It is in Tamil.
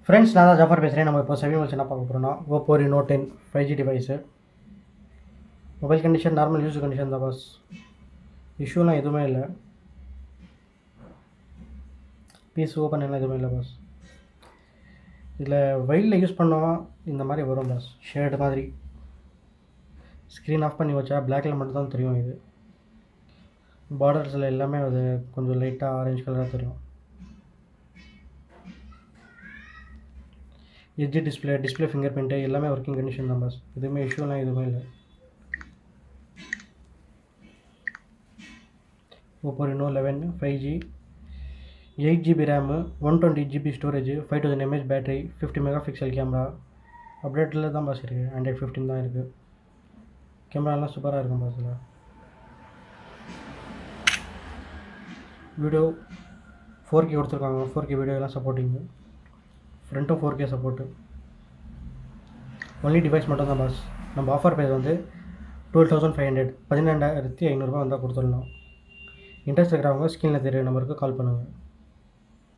ஃப்ரெண்ட்ஸ், நான் தான் ஜாஃபர் பேசுகிறேன். நம்ம இப்போ சமீபத்தில் என்ன பார்க்க போகிறோம்னா Oppo Reno 10 5G device. Mobile condition normal use condition தான் பாஸ். இஷ்யூலாம் எதுவுமே இல்லை. பீஸ் ஓப்பன் எல்லாம் எதுவுமே இல்லை பாஸ். இதில் வெயிலில் யூஸ் பண்ணோம் இந்த மாதிரி வரும் பாஸ், ஷேடு மாதிரி. ஸ்க்ரீன் ஆஃப் பண்ணி வச்சா பிளாக்கில் மட்டும் தான் தெரியும். இது பார்டர்ஸில் எல்லாமே அது கொஞ்சம் லைட்டாக ஆரஞ்சு கலராக தெரியும். எட்ஜ் டிஸ்பிளே ஃபிங்கர் பிரிண்ட்டு எல்லாமே ஒர்க்கிங் கண்டிஷன் தான் பாஸ். எதுவுமே இஷ்யூலாம் எதுவுமே இல்லை. Oppo Reno 11 5G 8GB RAM 128GB storage 5000 mAh battery 50 megapixel camera. அப்டேட்டில் தான் பாஸ் இருக்குது. Android 15 தான் இருக்குது. கேமராலாம் சூப்பராக இருக்கும் பாஸ். இதில் வீடியோ 4K கொடுத்துருக்காங்க. 4K வீடியோ எல்லாம் சப்போர்ட்டிங்கு. ஃப்ரண்ட்டும் 4K சப்போர்ட்டு. ஒன்லி டிவைஸ் மட்டும் தான் பாஸ். நம்ம ஆஃபர் ப்ரைஸ் வந்து 12,500 12500 வந்தால் கொடுத்துடலாம். இன்ட்ரெஸ்ட் இருக்கிறவங்க ஸ்க்ரீனில் தெரிய நம்பருக்கு கால் பண்ணுங்கள்.